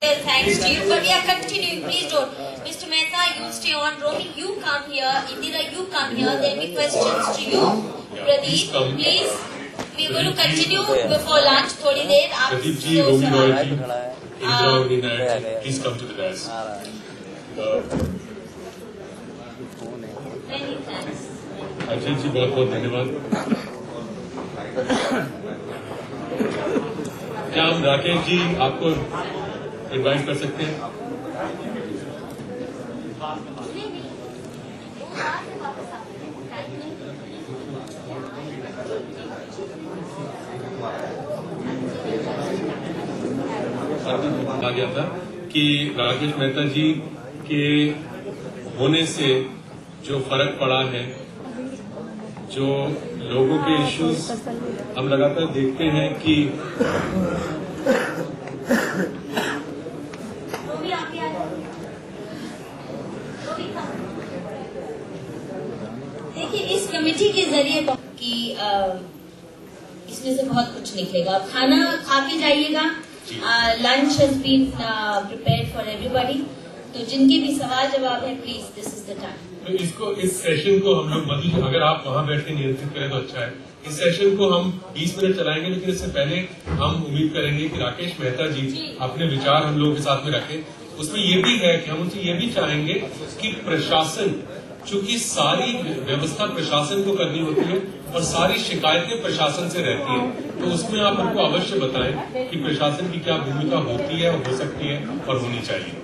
Thanks to you, but we are continuing. Please don't. Mr. Mehta, you stay on. Romi, you come here. Indira, you come here. There will be questions to you. Pradeep, please. We are going to continue before lunch. थोड़ी देर. Pradeep ji, Romi Roy ji, Indra और Nina, please come to the dais. Many thanks. Ajay ji बहुत-बहुत धन्यवाद. क्या हम राकेश जी आपको invite कर सकते हैं? आ गया था कि राकेश मेहता जी के होने से जो फर्क पड़ा है, जो लोगों के इश्यूज हम लगातार देखते हैं कि देखिए इस कमेटी के जरिए कि इसमें से बहुत कुछ निकलेगा. खाना खा के जाइएगा. Lunch has been prepared for everybody. तो जिनके भी सवाल जवाब है please this is the time. तो इस सेशन को हम लोग मतलब अगर आप वहां बैठ के नियंत्रित करें तो अच्छा है. इस सेशन को हम 20 मिनट चलाएंगे, लेकिन इससे पहले हम उम्मीद करेंगे कि राकेश मेहता जी अपने विचार हम लोगों के साथ में रखें. उसमें ये भी है कि हम उनसे ये भी चाहेंगे कि प्रशासन, चूंकि सारी व्यवस्था प्रशासन को करनी होती है और सारी शिकायतें प्रशासन से रहती है, तो उसमें आप हमको अवश्य बताएं कि प्रशासन की क्या भूमिका होती है और हो सकती है और होनी चाहिए.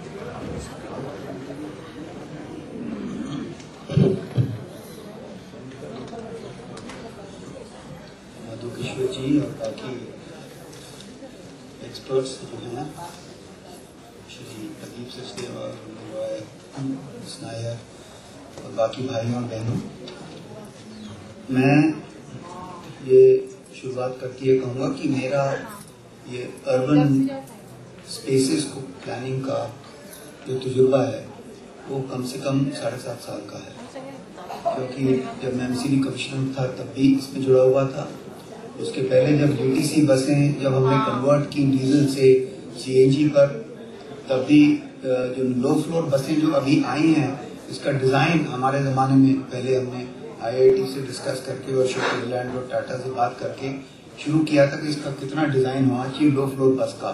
मधु किशोर जी और बाकी एक्सपर्ट्स जो हैं, श्री प्रदीप सचदेवा, रॉय स्नायर और बाकी भाइयों और बहनों, मैं ये शुरुआत करके ये कहूँगा कि मेरा ये अर्बन स्पेसेस को प्लानिंग का जो तजुर्बा है वो कम से कम 7.5 साल का है. क्योंकि जब मैं एमसीडी कमिश्नर था तब भी इसमें जुड़ा हुआ था. उसके पहले जब डीटीसी बसें जब हमने कन्वर्ट की डीजल से सीएनजी पर, तब भी जो लो फ्लोर बसें जो अभी आई हैं, इसका डिजाइन हमारे जमाने में पहले हमने आईआईटी से डिस्कस करके और अशोक लेलैंड और टाटा से बात करके शुरू किया था कि इसका कितना डिजाइन होना चाहिए लो फ्लोर बस का.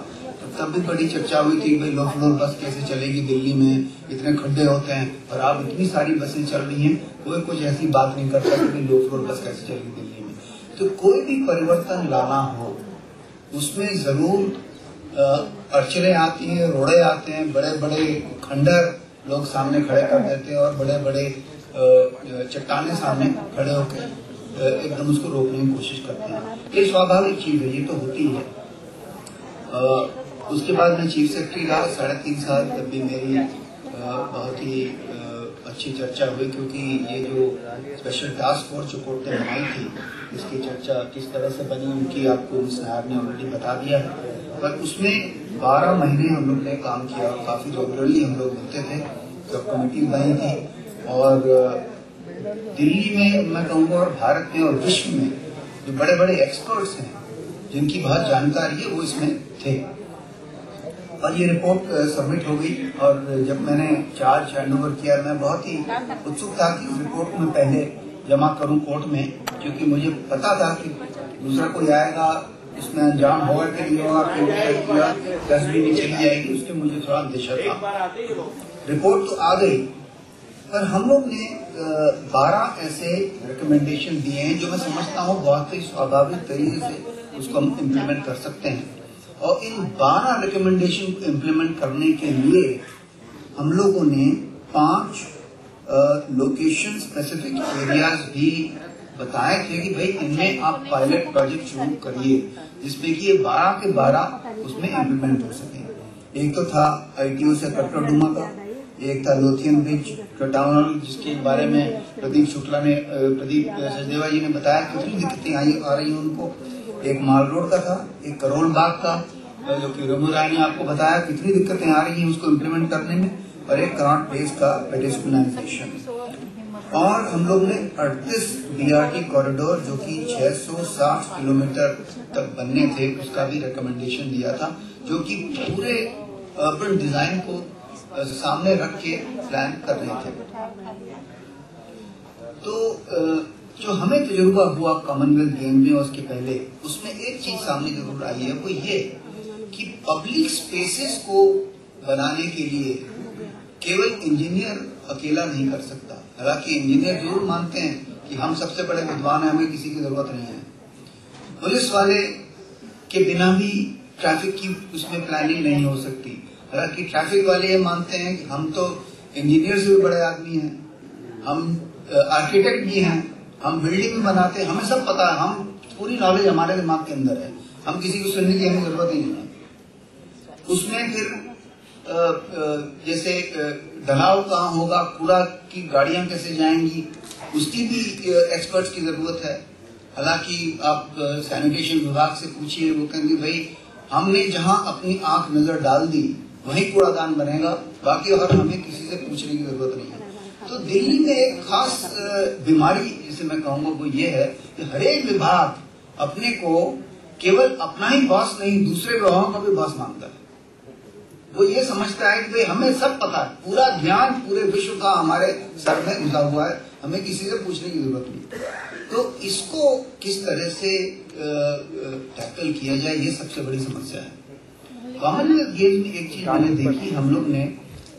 तब भी बड़ी चर्चा हुई थी भाई लो फ्लोर बस कैसे चलेगी दिल्ली में, इतने खड्डे होते हैं, और अब इतनी सारी बसें चल रही हैं, कोई कुछ ऐसी बात नहीं करता कि लो फ्लोर बस कैसे चलेगी दिल्ली में. तो कोई भी परिवर्तन लाना हो उसमें जरूर अड़चने आती हैं, रोड़े आते हैं, बड़े बड़े खंडर लोग सामने खड़े कर देते हैं और बड़े बड़े चट्टाने सामने खड़े होकर एकदम उसको रोकने की कोशिश करते हैं. ये स्वाभाविक चीज है, ये तो होती है. उसके बाद मैं चीफ सेक्रेटरी रहा 3.5 साल. तब भी मेरी बहुत ही अच्छी चर्चा हुई, क्योंकि ये जो स्पेशल टास्क फोर्स जो कोर्ट ने बनाई थी, इसकी चर्चा किस तरह से बनी उनकी आपको मिस नायर ने ऑलरेडी बता दिया है. पर उसमें 12 महीने हम लोग ने काम किया और काफी रेगुलरली हम लोग मिलते थे. सब कमेटी बनाई थी और दिल्ली में मैं कहूँगा और भारत में और विश्व में जो बड़े बड़े एक्सपर्ट्स हैं जिनकी बहुत जानकारी है वो इसमें थे. और ये रिपोर्ट सबमिट हो गई और जब मैंने चार्ज हैंडओवर किया, मैं बहुत ही उत्सुक था कि इस रिपोर्ट को मैं पहले जमा करूं कोर्ट में, क्योंकि मुझे पता था कि दूसरा कोई आएगा इसमें अंजाम होगा कि नहीं होगा, तस्वीर नहीं चली जाएगी, उसके मुझे थोड़ा अंदेशा था. रिपोर्ट तो आ गई, पर हम लोग ने 12 ऐसे रिकमेंडेशन दिए हैं जो मैं समझता हूँ बहुत ही स्वाभाविक तरीके से उसको हम इम्प्लीमेंट कर सकते हैं. और इन 12 रिकमेंडेशन को इम्प्लीमेंट करने के लिए हम लोगों ने 5 लोकेशन स्पेसिफिक एरियाज भी बताए थे कि भाई इनमें आप पायलट प्रोजेक्ट शुरू करिए, जिसमें कि ये 12 के 12 उसमें इम्प्लीमेंट हो सके. एक तो था आईटीओ से कटराडुमा का, एक था लोथियन ब्रिज कटावल, जिसके बारे में प्रदीप सचदेवा जी ने बताया कितनी दिक्कतें आ रही हैं उनको. एक माल रोड का था, एक करोल बाग का, जो कि रघु राय ने आपको बताया कितनी दिक्कतें आ रही हैं उसको इम्प्लीमेंट करने में, और एक करॉट प्लेस का पेडेस्ट्रियनाइजेशन. और हम लोग ने 38 बीआरटी कॉरिडोर जो कि 660 किलोमीटर तक बनने थे उसका भी रिकमेंडेशन दिया था, जो कि पूरे अर्बन डिजाइन को सामने रख के प्लान कर रहे थे। तो जो हमें तजुर्बा हुआ कॉमनवेल्थ गेम में उसके पहले, उसमें एक चीज सामने जरूर आई है, वो ये कि पब्लिक स्पेसेस को बनाने के लिए केवल इंजीनियर अकेला नहीं कर सकता। हालांकि इंजीनियर जरूर मानते हैं कि हम सबसे बड़े विद्वान हैं, हमें किसी की जरूरत नहीं है। पुलिस वाले के बिना भी ट्रैफिक की उसमें प्लानिंग नहीं हो सकती। हालांकि ट्रैफिक वाले ये मानते हैं कि हम तो इंजीनियर से भी बड़े आदमी हैं, हम आर्किटेक्ट भी हैं, हम बिल्डिंग भी बनाते हैं, हमें सब पता है, हम पूरी नॉलेज हमारे दिमाग के अंदर है, हम किसी को सुनने की हमें जरूरत ही नहीं है। उसमें फिर जैसे ढलाव कहाँ होगा, कूड़ा की गाड़ियां कैसे जाएंगी, उसकी भी एक्सपर्ट्स की जरूरत है। हालांकि आप सैनिटेशन विभाग से पूछिए, वो कहेंगे भाई हमने जहां अपनी आंख नजर डाल दी वहीं कूड़ादान बनेगा, बाकी और हमें किसी से पूछने की जरूरत नहीं है। तो दिल्ली में एक खास बीमारी जिसे मैं कहूंगा वो ये है कि हर एक विभाग अपने को केवल अपना ही बॉस नहीं, दूसरे विभागों का भी बॉस मानता है। वो ये समझता है कि भाई हमें सब पता है, पूरा ध्यान पूरे विश्व का हमारे सर में घुसा हुआ है, हमें किसी से पूछने की जरूरत नहीं। तो इसको किस तरह से टैकल किया जाए, ये सबसे बड़ी समस्या है। कॉमनवेल्थ गेम्स में एक चीज मैंने देखी, हम लोग ने,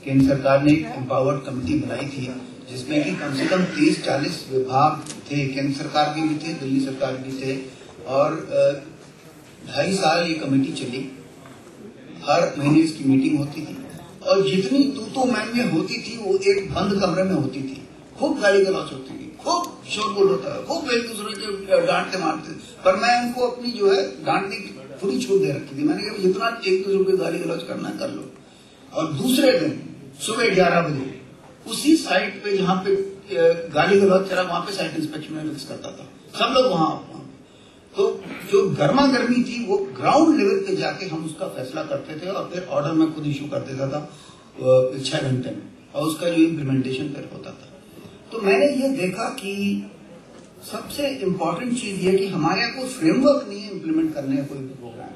केंद्र सरकार ने एक एम्पावर्ड कमेटी बनाई थी जिसमें कि कम से कम 30-40 विभाग थे, केंद्र सरकार के भी थे, दिल्ली सरकार भी थे, और 2.5 साल ये कमेटी चली। हर महीने इसकी मीटिंग होती थी और जितनी तू मैन में होती थी वो एक बंद कमरे में होती थी। खूब गाली गलौच होती थी, खूब शोरगुल होता है, खूब एक दूसरे के डांटते मारते, पर मैं उनको अपनी जो है डांटने की पूरी छूट दे रखी थी। मैंने कहा जितना एक दूसरे को गाली गलौच करना कर लो। और दूसरे दिन सुबह 11 बजे उसी साइट पे जहाँ पे गाली गलौच चला वहां पे साइट इंस्पेक्शन में फिक्स करता था, सब लोग वहां। तो जो गर्मा गर्मी थी वो ग्राउंड लेवल पे जाके हम उसका फैसला करते थे और फिर ऑर्डर में खुद इशू कर देता था 6 घंटे में, और उसका जो इम्प्लीमेंटेशन फिर होता था। तो मैंने ये देखा कि सबसे इम्पोर्टेंट चीज ये कि हमारे यहाँ कोई फ्रेमवर्क नहीं है इम्प्लीमेंट करने का कोई भी प्रोग्राम।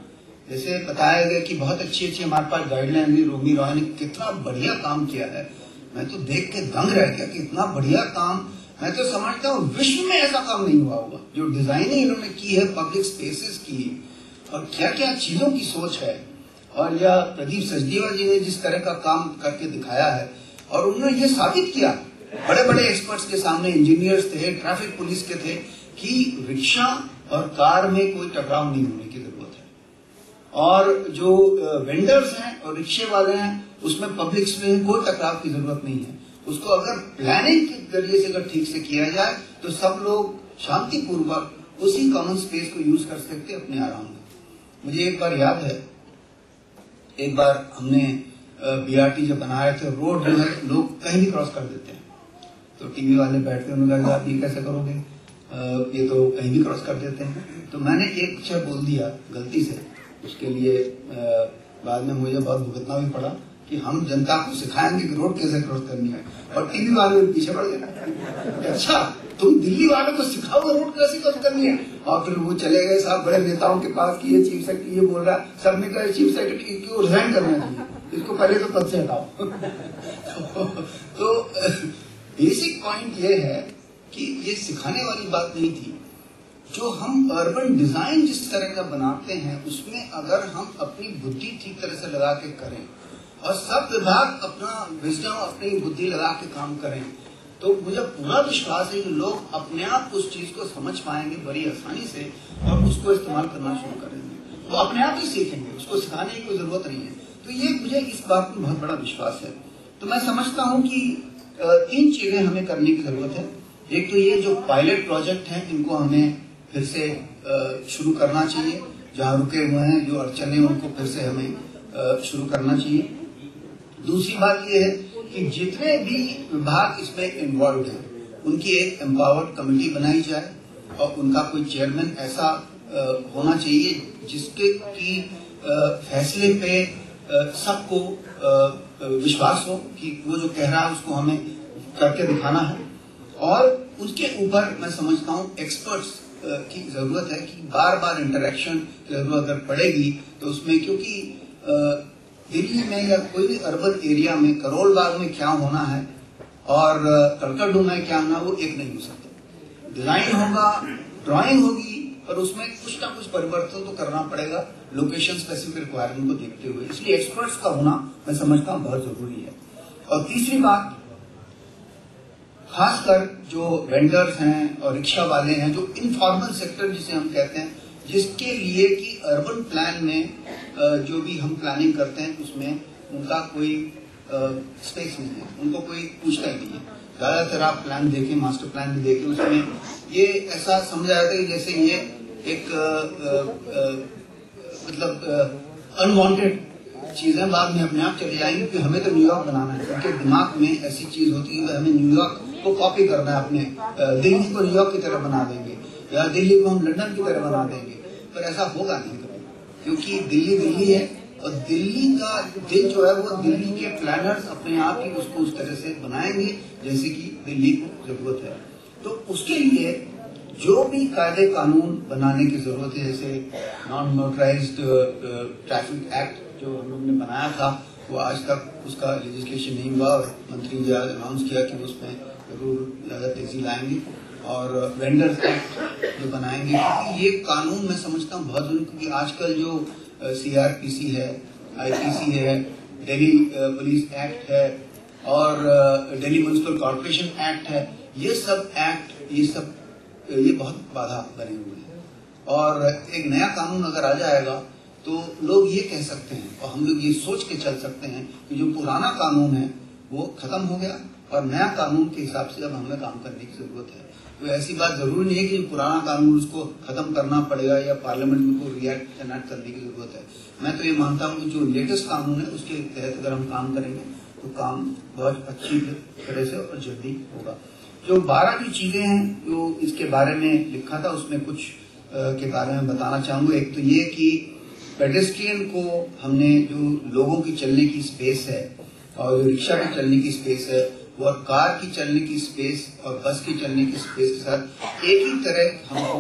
जैसे बताया गया कि बहुत अच्छी हमारे पास गाइडलाइन हुई, रोमी रॉय ने कितना बढ़िया काम किया है, मैं तो देख के दंग रह गया कि इतना बढ़िया काम। मैं तो समझता हूँ विश्व में ऐसा काम नहीं हुआ होगा जो डिजाइनिंग इन्होंने की है पब्लिक स्पेसेस की, और क्या क्या चीजों की सोच है। और या प्रदीप सचदेवा जी ने जिस तरह का काम करके दिखाया है, और उन्होंने ये साबित किया बड़े बड़े एक्सपर्ट्स के सामने, इंजीनियर्स थे, ट्रैफिक पुलिस के थे, कि रिक्शा और कार में कोई टकराव नहीं होने की जरूरत है। और जो वेंडर्स हैं और रिक्शे वाले हैं उसमें पब्लिक में कोई टकराव की जरूरत नहीं है। उसको अगर प्लानिंग के जरिए से अगर ठीक से किया जाए तो सब लोग शांतिपूर्वक उसी कॉमन स्पेस को यूज कर सकते अपने आराम में। मुझे एक बार याद है, एक बार हमने बीआरटी जब बनाए थे, रोड जो है लोग कहीं भी क्रॉस कर देते हैं, तो टीवी वाले बैठते हैं, उन्होंने कहा आप ये कैसे करोगे, ये तो कहीं भी क्रॉस कर देते हैं। तो मैंने एक अक्षर बोल दिया गलती से, उसके लिए बाद में मुझे बहुत भुगतना भी पड़ा कि हम जनता को सिखाएंगे कि रोड कैसे क्रॉस करनी है, और टीवी वाले पीछे पड़ गए, अच्छा तुम दिल्ली वालों को सिखाओगे रोड कैसे क्रॉस करनी है। और फिर वो चले गए साहब बड़े नेताओं के पास कि ये चीफ सेक्रेटरी ये बोल रहा है, सब ने कहा चीफ सेक्रेटरी को रिजाइन करना चाहिए, इसको पहले तो पद से हटाओ। तो बेसिक पॉइंट ये है कि ये सिखाने वाली बात नहीं थी। जो हम अर्बन डिजाइन जिस तरह का बनाते हैं उसमें अगर हम अपनी बुद्धि ठीक तरह से लगा के करें और सब विभाग अपना विजडम अपनी बुद्धि लगा के काम करें, तो मुझे पूरा विश्वास है कि लोग अपने आप उस चीज को समझ पाएंगे बड़ी आसानी से और उसको इस्तेमाल करना शुरू करेंगे। वो अपने आप ही सीखेंगे, उसको सिखाने की कोई जरूरत नहीं है। तो ये मुझे इस बात में बहुत बड़ा विश्वास है। तो मैं समझता हूँ कि 3 चीजें हमें करने की जरूरत है। एक तो ये जो पायलट प्रोजेक्ट हैं इनको हमें फिर से शुरू करना चाहिए, जहाँ रुके हुए हैं जो अड़चने उनको फिर से हमें शुरू करना चाहिए। दूसरी बात ये है कि जितने भी विभाग इसमें इन्वॉल्व हैं उनकी एक एम्पावर्ड कमेटी बनाई जाए और उनका कोई चेयरमैन ऐसा होना चाहिए जिसके की फैसले पे सबको विश्वास हो कि वो जो कह रहा है उसको हमें करके दिखाना है। और उसके ऊपर मैं समझता हूँ एक्सपर्ट्स की जरूरत है कि बार बार इंटरेक्शन की जरूरत अगर पड़ेगी तो उसमें, क्योंकि दिल्ली में या कोई भी अर्बन एरिया में करोल बाग में क्या होना है और कलकत्ता में क्या होना, वो एक नहीं हो सकता। डिजाइन होगा, ड्राइंग होगी, पर उसमें कुछ ना कुछ परिवर्तन तो करना पड़ेगा लोकेशन स्पेसिफिक रिक्वायरमेंट को देखते हुए। इसलिए एक्सपर्ट्स का होना मैं समझता हूँ बहुत जरूरी है। और तीसरी बात, खासकर जो वेंडर्स हैं और रिक्शा वाले हैं, जो इनफॉर्मल सेक्टर जिसे हम कहते हैं, जिसके लिए कि अर्बन प्लान में जो भी हम प्लानिंग करते हैं उसमें उनका कोई स्पेस नहीं है, उनको कोई पूछता ही नहीं है। ज्यादातर आप प्लान देखें, मास्टर प्लान भी देखें, उसमें ये ऐसा समझा जाता है जैसे ये एक मतलब अनवांटेड चीजें बाद में अपने आप चली जाएंगी कि हमें तो न्यूयॉर्क बनाना है। उनके दिमाग में ऐसी चीज होती है कि हमें न्यूयॉर्क को कॉपी करना है, अपने दिल्ली को न्यूयॉर्क की तरह बना देंगे या दिल्ली को हम लंदन की तरह बना देंगे, पर ऐसा होगा नहीं कभी, क्योंकि दिल्ली दिल्ली है और दिल्ली का दिल जो है वो दिल्ली के प्लानर्स अपने आप ही उसको उस तरह से बनाएंगे जैसे कि दिल्ली को जरूरत है। तो उसके लिए जो भी कायदे कानून बनाने की जरूरत है, जैसे नॉन मोटराइज्ड ट्रैफिक एक्ट जो हम लोग ने बनाया था, वो आज तक उसका लेजिस्लेशन नहीं हुआ और मंत्री जी आज अनाउंस किया कि उसमें जरूर ज्यादा तेजी लाएंगे। और वेंडर्स एक्ट जो बनाएंगे, क्योंकि ये कानून मैं समझता हूँ बहुत जरूरी, क्योंकि आजकल जो CRPC है, IPC है, दिल्ली पुलिस एक्ट है और दिल्ली म्युनिसिपल कॉर्पोरेशन एक्ट है, ये सब एक्ट ये बहुत बाधा बने हुए हैं। और एक नया कानून अगर आ जाएगा तो लोग ये कह सकते हैं और हम लोग ये सोच के चल सकते हैं कि जो पुराना कानून है वो खत्म हो गया और नया कानून के हिसाब से अब हमें काम करने की जरूरत है। तो ऐसी बात जरूरी नहीं है कि पुराना कानून उसको खत्म करना पड़ेगा या पार्लियामेंट में को रिएक्ट करने की जरूरत है। मैं तो ये मानता हूँ कि जो लेटेस्ट कानून है उसके तहत अगर हम काम करेंगे तो काम बहुत अच्छी तरह से और जल्दी होगा। जो 12 की चीजें हैं जो इसके बारे में लिखा था, उसमें कुछ के बारे में बताना चाहूंगा। एक तो ये कि पेडेस्ट्रियन को हमने जो लोगों की चलने की स्पेस है और जो रिक्शा की चलने की स्पेस है और कार की चलने की स्पेस और बस की चलने की स्पेस के साथ एक ही तरह हमको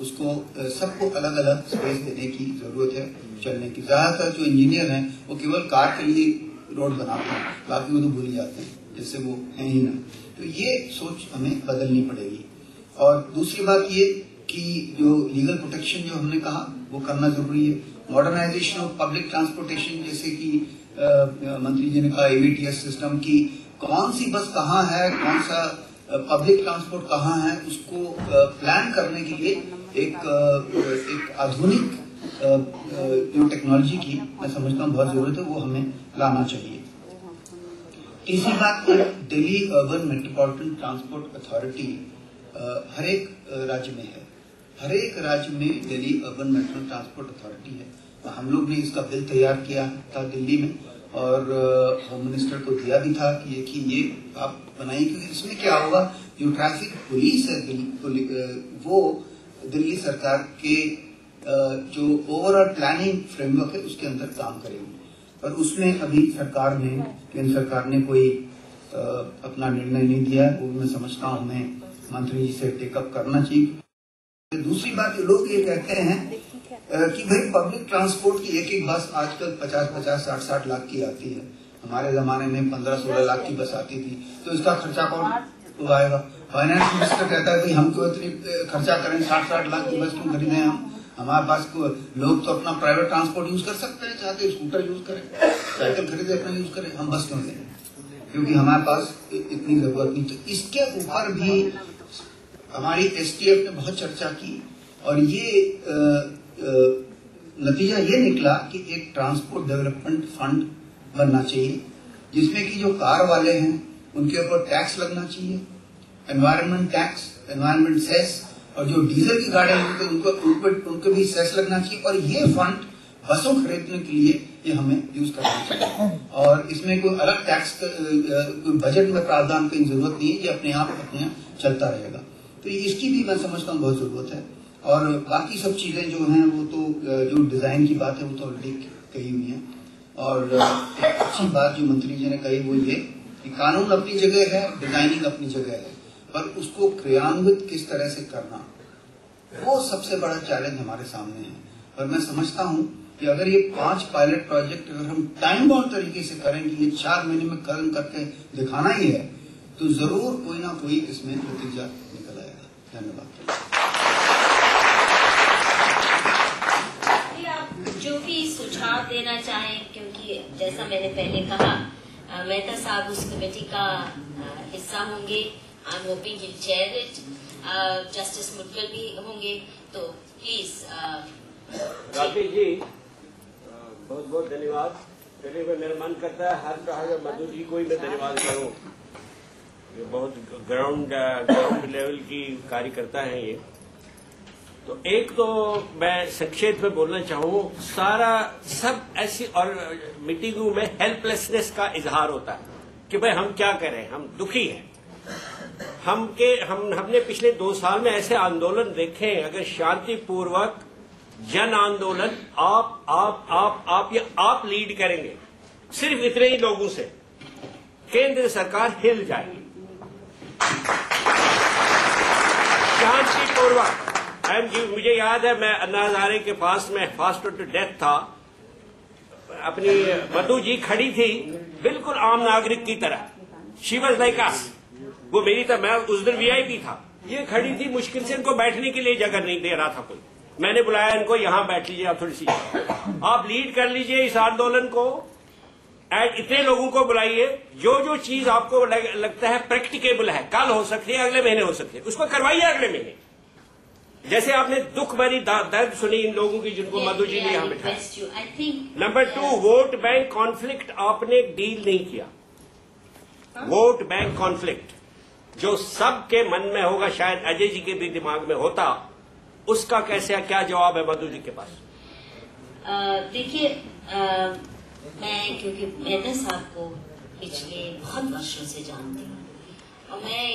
उसको सबको अलग अलग स्पेस देने की जरूरत है चलने की। ज्यादातर जो इंजीनियर हैं वो केवल कार के लिए रोड बनाते हैं, बाकी वो तो भूल जाते हैं जैसे वो है ही ना। तो ये सोच हमें बदलनी पड़ेगी। और दूसरी बात ये कि जो लीगल प्रोटेक्शन जो हमने कहा वो करना जरूरी है। मॉडर्नाइजेशन ऑफ पब्लिक ट्रांसपोर्टेशन, जैसे कि मंत्री जी ने कहा AVTS सिस्टम की, कौन सी बस कहाँ है, कौन सा पब्लिक ट्रांसपोर्ट कहाँ है, उसको प्लान करने के लिए एक आधुनिक जो टेक्नोलॉजी की मैं समझता हूँ बहुत जरूरत है, वो हमें लाना चाहिए। तीसरी बात, Delhi urban metropolitan transport authority हर एक राज्य में है, हर एक राज्य में Delhi urban metro transport authority है। हम लोग ने इसका बिल तैयार किया था दिल्ली में और होम मिनिस्टर को दिया भी था कि ये आप बनाइए, क्योंकि इसमें क्या होगा, जो ट्रैफिक पुलिस है वो दिल्ली सरकार के जो ओवरऑल प्लानिंग फ्रेमवर्क है उसके अंदर काम करेगी। पर उसमें अभी केंद्र सरकार ने कोई अपना निर्णय नहीं दिया है, वो मैं समझता हूँ हमें मंत्री जी से टेकअप करना चाहिए। दूसरी बात, लोग ये कहते हैं कि भाई पब्लिक ट्रांसपोर्ट की एक बस आजकल 50-50, 60-60 लाख की आती है। हमारे जमाने में 15-16 लाख की बस आती थी, तो इसका खर्चा कौन उठाएगा? फाइनेंस मिनिस्टर कहता है भाई हम क्यों इतनी खर्चा करें, 60-60 लाख की बस क्यों खरीदें हम? हमारे पास लोग तो अपना प्राइवेट ट्रांसपोर्ट यूज कर सकते हैं, चाहते स्कूटर यूज करें, साइकिल खरीदे अपना यूज करें, हम बस क्यों लें? क्योंकि हमारे पास इतनी जरूरत नहीं। तो इसके ऊपर भी हमारी STF ने बहुत चर्चा की और ये नतीजा ये निकला कि एक ट्रांसपोर्ट डेवलपमेंट फंड बनना चाहिए जिसमें कि जो कार वाले हैं उनके ऊपर टैक्स लगना चाहिए, एनवायरनमेंट टैक्स, एनवायरनमेंट सेस, और जो डीजल की गाड़ियां हैं उनको भी सेस लगना चाहिए। और ये फंड बसों खरीदने के लिए ये हमें यूज करना चाहिए और इसमें कोई अलग टैक्स कोई बजट में प्रावधान की जरूरत नहीं है, ये अपने आप चलता रहेगा। तो इसकी भी मैं समझता हूँ बहुत जरूरत है। और बाकी सब चीजें जो हैं वो तो जो डिजाइन की बात है वो तो ऑलरेडी कही हुई है। और एक अच्छी बात जो मंत्री जी ने कही वो ये कि कानून अपनी जगह है, डिजाइनिंग अपनी जगह है, पर उसको क्रियान्वित किस तरह से करना वो सबसे बड़ा चैलेंज हमारे सामने है। और मैं समझता हूँ कि अगर ये 5 पायलट प्रोजेक्ट अगर हम टाइम बाउंड तरीके से करेंगे, ये 4 महीने में कर्म करके दिखाना ही है, तो जरूर कोई ना कोई इसमें नतीजा निकल आएगा। धन्यवाद। आप जो भी सुझाव देना चाहें, क्योंकि जैसा मैंने पहले कहा मेहता साहब उस कमेटी का हिस्सा होंगे। I am hoping he chair it. Justice Mudgal भी होंगे, तो प्लीज। राकेश जी बहुत बहुत धन्यवाद। पहले मेरा मन करता है हर तरह मधु जी को ही मैं धन्यवाद करूं। ये बहुत ग्राउंड लेवल की कार्यकर्ता है ये। तो एक तो मैं संक्षेप में बोलना चाहूँ, सब ऐसी और मीटिंगों में हेल्पलेसनेस का इजहार होता है कि भाई हम क्या करें, हम दुखी हैं। हमने पिछले 2 साल में ऐसे आंदोलन देखे हैं, अगर शांतिपूर्वक जन आंदोलन आप लीड करेंगे, सिर्फ इतने ही लोगों से केंद्र सरकार हिल जाएगी। शांतिपूर्वक मुझे याद है, मैं अन्ना हजारे के पास में फास्ट टू डेथ था, अपनी मधु जी खड़ी थी बिल्कुल आम नागरिक की तरह। She was like us. वो मेरी तरह, मैं उस दिन वीआईपी था, ये खड़ी थी, मुश्किल से इनको बैठने के लिए जगह नहीं दे रहा था कोई। मैंने बुलाया इनको, यहां बैठ लीजिए, आप थोड़ी सी आप लीड कर लीजिए इस आंदोलन को, एंड इतने लोगों को बुलाइए, जो चीज आपको लगता है प्रैक्टिकेबल है, कल हो सकती है, अगले महीने हो सकती है, उसको करवाइए अगले महीने। जैसे आपने दुख भरी दर्द सुनी इन लोगों की जिनको मधु जी ने यहां बिठाया। नंबर 2, वोट बैंक कॉन्फ्लिक्ट आपने डील नहीं किया। वोट बैंक कॉन्फ्लिक्ट जो सबके मन में होगा, शायद अजय जी के भी दिमाग में होता, उसका कैसे क्या जवाब है मधु जी के पास? देखिए, मैं क्योंकि मेहता साहब को पिछले बहुत वर्षों से जानती हूँ, और मैं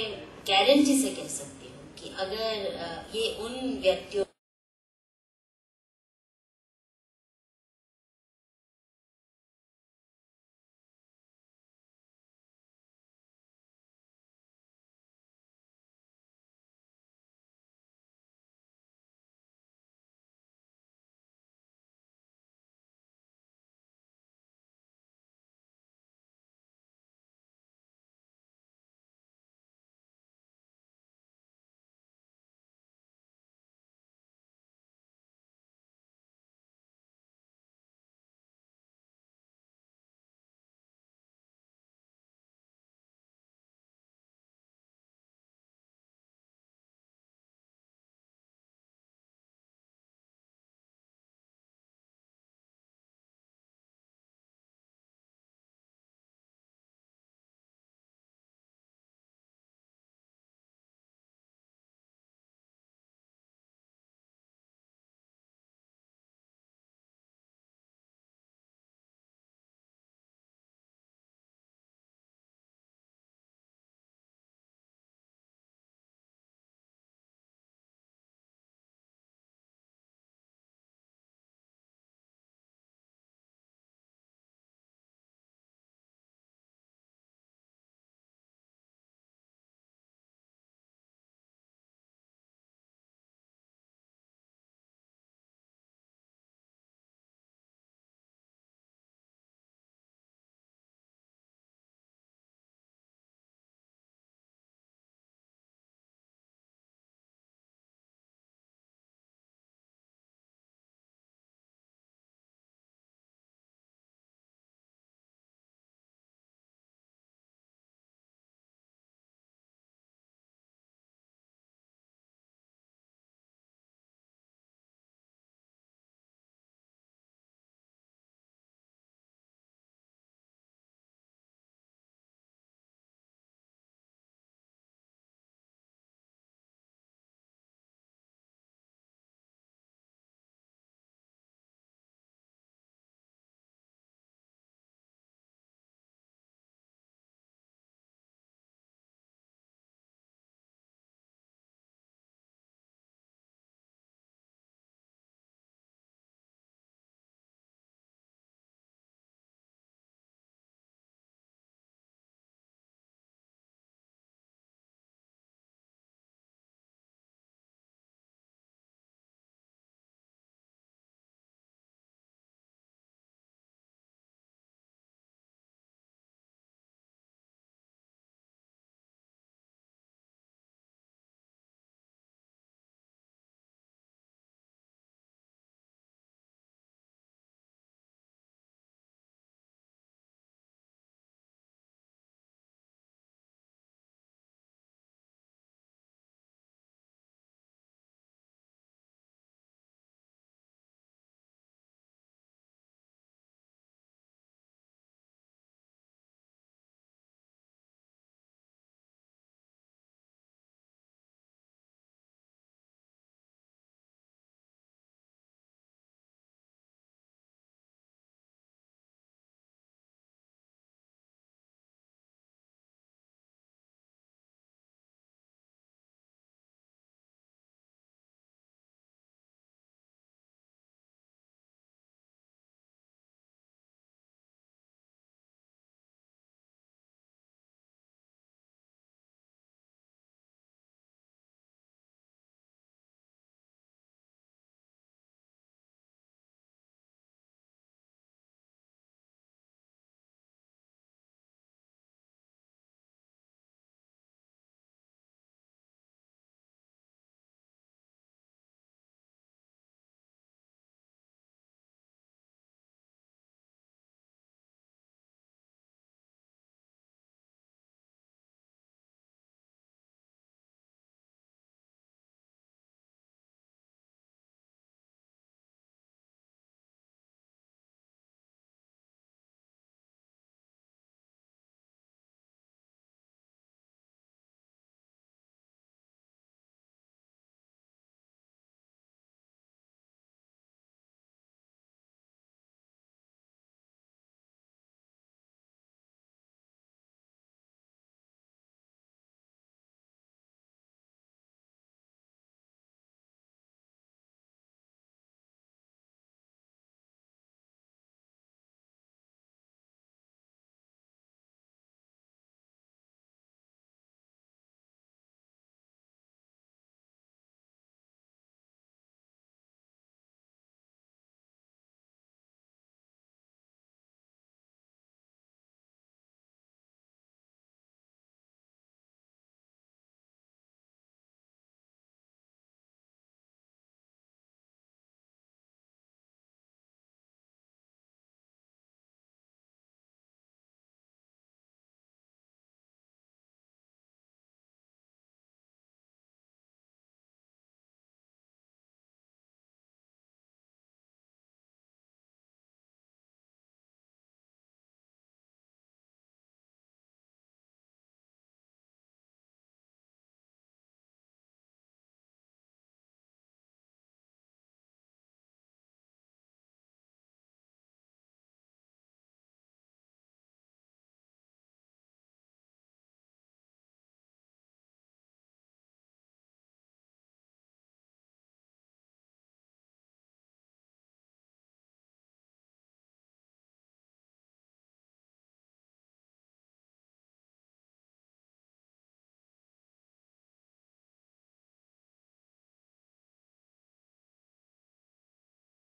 गारंटी से कह सकती हूँ कि अगर ये उन व्यक्तियों